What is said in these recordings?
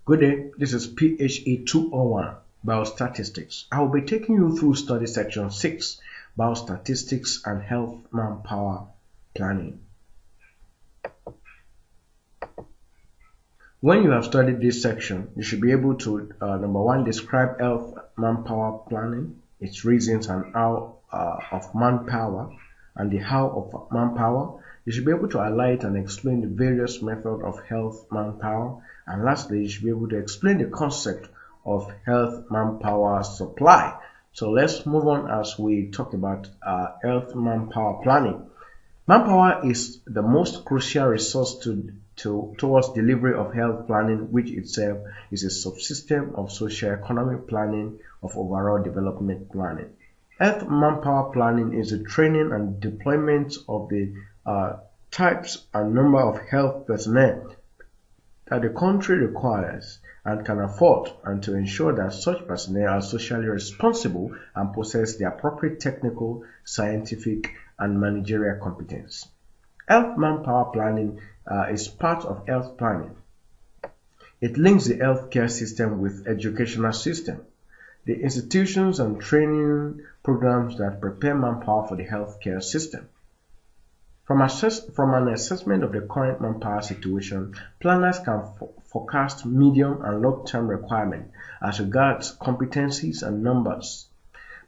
Good day, this is PHE 201 Biostatistics. I will be taking you through study section 6, Biostatistics and Health Manpower Planning. When you have studied this section, you should be able to, number one, describe health manpower planning, its reasons and how of manpower, and the how of manpower. You should be able to highlight and explain the various methods of health manpower. And lastly, you should be able to explain the concept of health manpower supply. So let's move on as we talk about health manpower planning. Manpower is the most crucial resource towards delivery of health planning, which itself is a subsystem of socio-economic planning of overall development planning. Health manpower planning is the training and deployment of the types and number of health personnel that the country requires and can afford, and to ensure that such personnel are socially responsible and possess the appropriate technical, scientific, and managerial competence. Health manpower planning is part of health planning. It links the healthcare system with educational system, the institutions and training programs that prepare manpower for the healthcare system. From an assessment of the current manpower situation, planners can forecast medium and long-term requirements as regards competencies and numbers.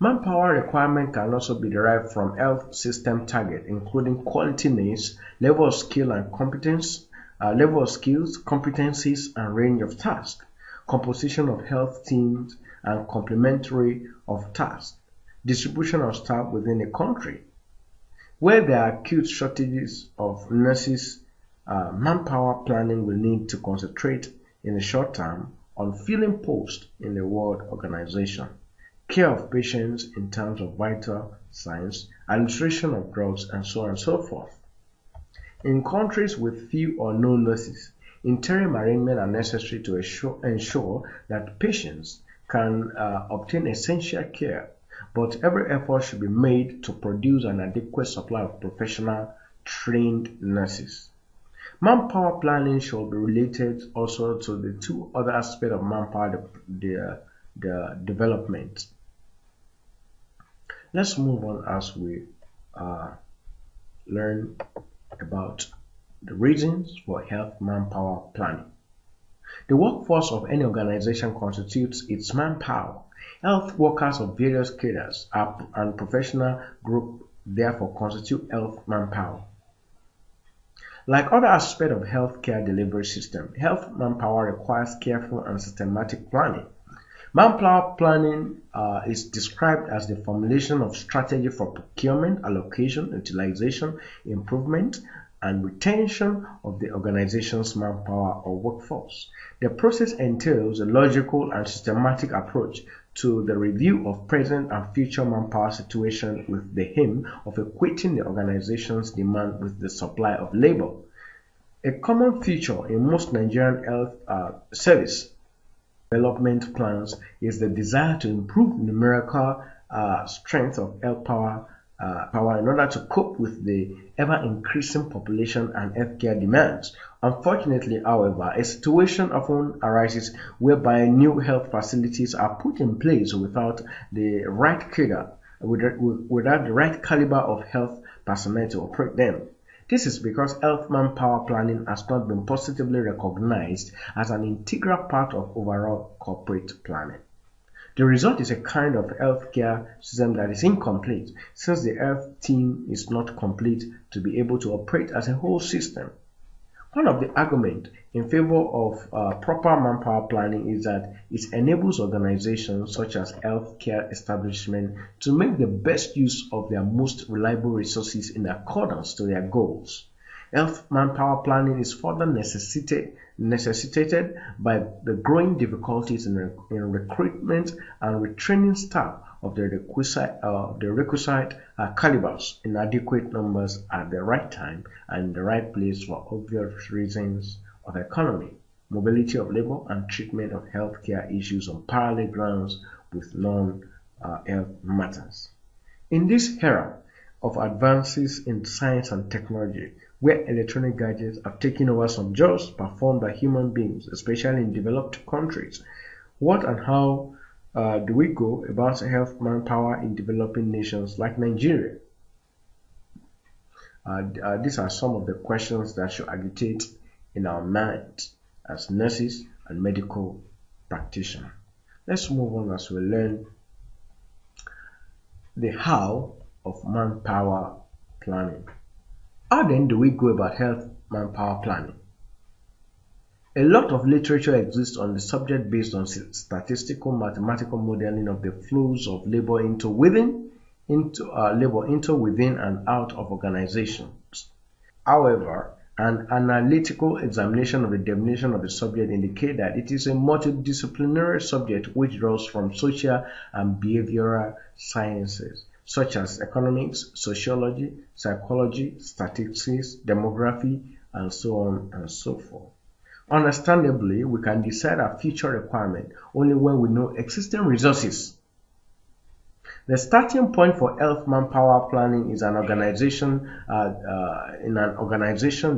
Manpower requirement can also be derived from health system targets, including quality needs, level of skill and competence, level of skills, competencies, and range of tasks, composition of health teams and complementary of tasks, distribution of staff within a country. Where there are acute shortages of nurses, manpower planning will need to concentrate in the short term on filling posts in the World Organization, care of patients in terms of vital signs, administration of drugs, and so on and so forth. In countries with few or no nurses, interim arrangements are necessary to ensure that patients can obtain essential care, but every effort should be made to produce an adequate supply of professional trained nurses. Manpower planning should be related also to the two other aspects of manpower, the development. Let's move on as we learn about the reasons for health manpower planning. The workforce of any organization constitutes its manpower. Health workers of various cadres and professional groups therefore constitute health manpower. Like other aspects of healthcare delivery system, health manpower requires careful and systematic planning. Manpower planning is described as the formulation of strategy for procurement, allocation, utilization, improvement, and retention of the organization's manpower or workforce. The process entails a logical and systematic approach to the review of present and future manpower situation with the aim of equating the organization's demand with the supply of labor. A common feature in most Nigerian health service development plans is the desire to improve numerical strength of health power in order to cope with the ever-increasing population and healthcare demands. Unfortunately, however, a situation often arises whereby new health facilities are put in place without the right cadre, without the right caliber of health personnel to operate them. This is because health manpower planning has not been positively recognized as an integral part of overall corporate planning. The result is a kind of healthcare system that is incomplete, since the health team is not complete to be able to operate as a whole system. One of the arguments in favor of proper manpower planning is that it enables organizations such as healthcare establishments to make the best use of their most reliable resources in accordance to their goals. Health manpower planning is further necessitated by the growing difficulties in recruitment and retraining staff of the requisite calibers in adequate numbers at the right time and in the right place for obvious reasons of economy, mobility of labor, and treatment of healthcare issues on parallel grounds with non-health matters. In this era of advances in science and technology, where electronic gadgets have taken over some jobs performed by human beings, especially in developed countries. What and how do we go about health manpower in developing nations like Nigeria? These are some of the questions that should agitate in our minds as nurses and medical practitioners. Let's move on as we learn the how of manpower planning. How then do we go about health manpower planning? A lot of literature exists on the subject based on statistical mathematical modeling of the flows of labor into within and out of organizations. However, an analytical examination of the definition of the subject indicates that it is a multidisciplinary subject which draws from social and behavioral sciences such as economics, sociology, psychology, statistics, demography, and so on and so forth. Understandably, we can decide our future requirement only when we know existing resources. The starting point for health manpower planning is an organization.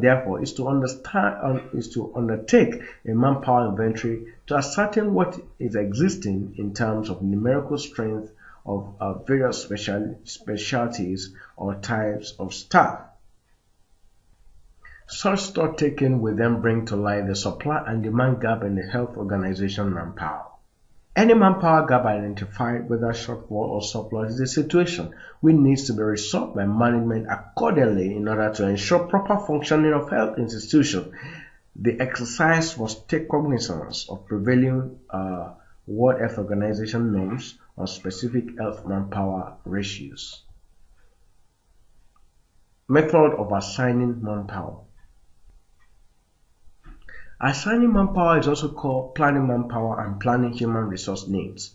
Therefore, is to undertake a manpower inventory to ascertain what is existing in terms of numerical strength of various specialties or types of staff. Such stock taking will then bring to light the supply and demand gap in the health organization manpower. Any manpower gap identified, whether shortfall or surplus, is a situation which needs to be resolved by management accordingly in order to ensure proper functioning of health institutions. The exercise must take cognizance of prevailing World Health Organization norms on specific health manpower ratios. Method of assigning manpower. Assigning manpower is also called planning manpower and planning human resource needs.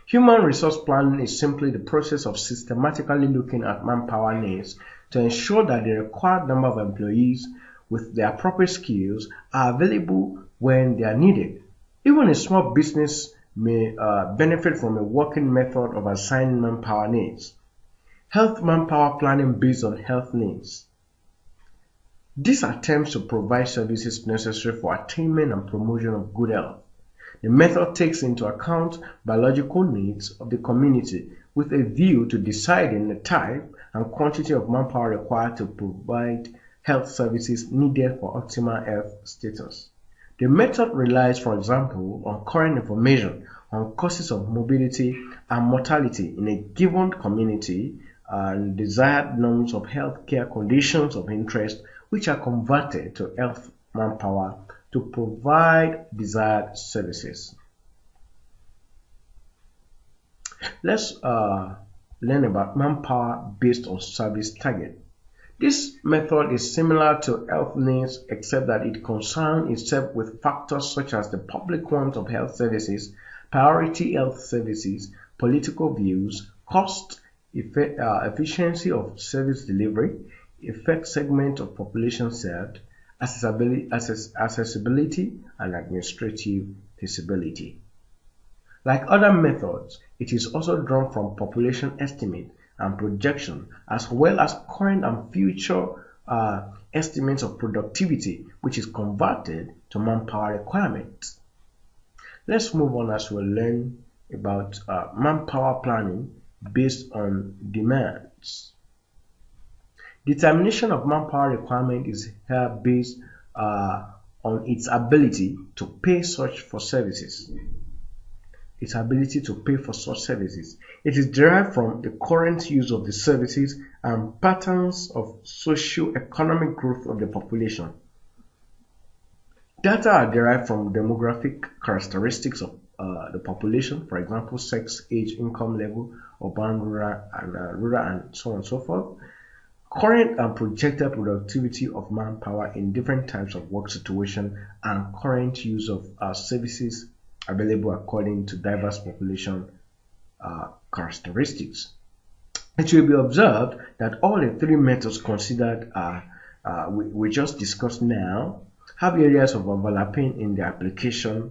Human resource planning is simply the process of systematically looking at manpower needs to ensure that the required number of employees with the appropriate skills are available when they are needed. Even a small business may benefit from a working method of assigning manpower needs. Health manpower planning based on health needs. This attempts to provide services necessary for attainment and promotion of good health. The method takes into account biological needs of the community with a view to deciding the type and quantity of manpower required to provide health services needed for optimal health status. The method relies, for example, on current information on causes of mobility and mortality in a given community and desired norms of healthcare conditions of interest, which are converted to health manpower to provide desired services. Let's learn about manpower based on service target. This method is similar to health needs except that it concerns itself with factors such as the public want of health services, priority health services, political views, cost, efficiency of service delivery, effect segment of population served, accessibility, and administrative feasibility. Like other methods, it is also drawn from population estimate and projection, as well as current and future estimates of productivity, which is converted to manpower requirements. Let's move on as we learn about manpower planning based on demands. Determination of manpower requirement is here based on its ability to pay for services. Its ability to pay for such services. It is derived from the current use of the services and patterns of socio-economic growth of the population. Data are derived from demographic characteristics of the population, for example, sex, age, income level, urban, rural, and so on and so forth. Current and projected productivity of manpower in different types of work situation and current use of services available according to diverse population characteristics. It will be observed that all the three methods considered we just discussed now have areas of overlapping in the application,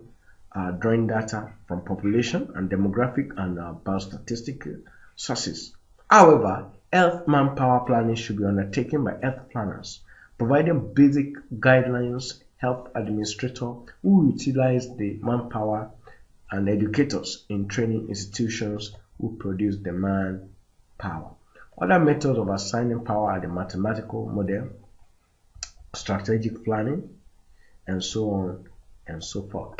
drawing data from population and demographic and biostatistical sources. However, health manpower planning should be undertaken by health planners, providing basic guidelines, health administrator who utilize the manpower, and educators in training institutions who produce the manpower. Other methods of assigning power are the mathematical model, strategic planning, and so on and so forth.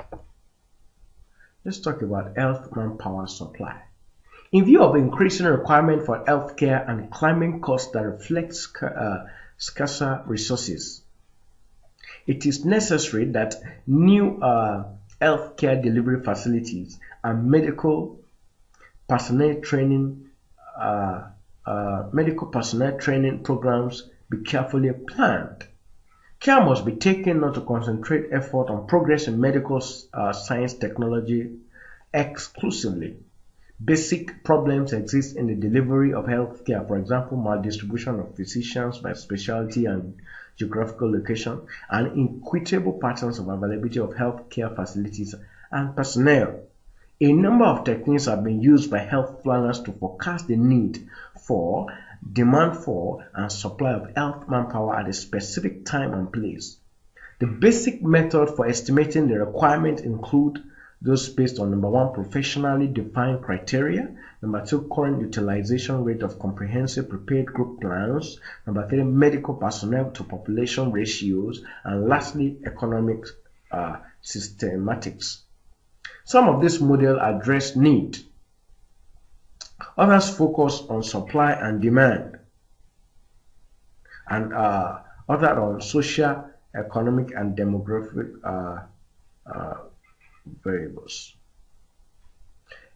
Let's talk about health manpower supply. In view of increasing requirement for healthcare and climbing costs that reflect scarcer resources, it is necessary that new healthcare delivery facilities and medical personnel training programs be carefully planned. Care must be taken not to concentrate effort on progress in medical science technology exclusively. Basic problems exist in the delivery of health care, for example, maldistribution of physicians by specialty and geographical location, and inequitable patterns of availability of health care facilities and personnel. A number of techniques have been used by health planners to forecast the need for, demand for, and supply of health manpower at a specific time and place. The basic method for estimating the requirement include those based on number 1, professionally defined criteria, number 2, current utilization rate of comprehensive prepared group plans, number 3, medical personnel to population ratios, and lastly, economic systematics. Some of these models address need. Others focus on supply and demand, and others on social, economic, and demographic variables.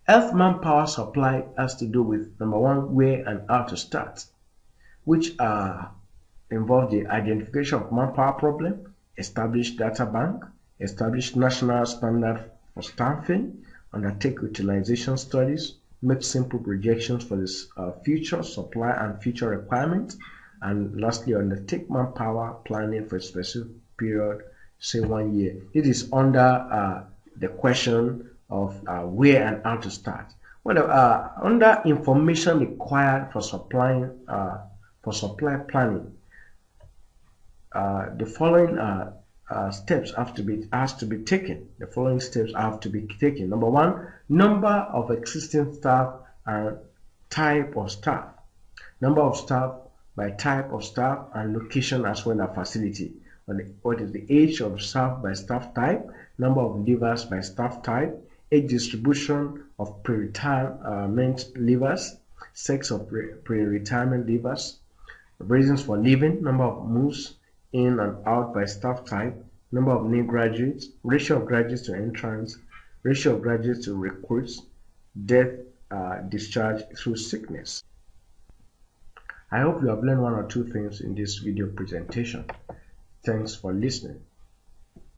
Health manpower supply has to do with number 1, where and how to start, which involve the identification of manpower problem, establish data bank, establish national standard for staffing, undertake utilization studies, make simple projections for this future supply and future requirements, and lastly undertake manpower planning for a specific period, say 1 year. It is under the question of where and how to start. Well, under information required for supply planning, the following steps has to be taken. The following steps have to be taken. Number 1, number of existing staff and type of staff. Number of staff by type of staff and location as well as facility. What is the age of staff by staff type, number of leavers by staff type, age distribution of pre-retirement leavers, sex of pre-retirement leavers, reasons for leaving, number of moves in and out by staff type, number of new graduates, ratio of graduates to entrants, ratio of graduates to recruits, death, discharge through sickness. I hope you have learned 1 or 2 things in this video presentation. Thanks for listening.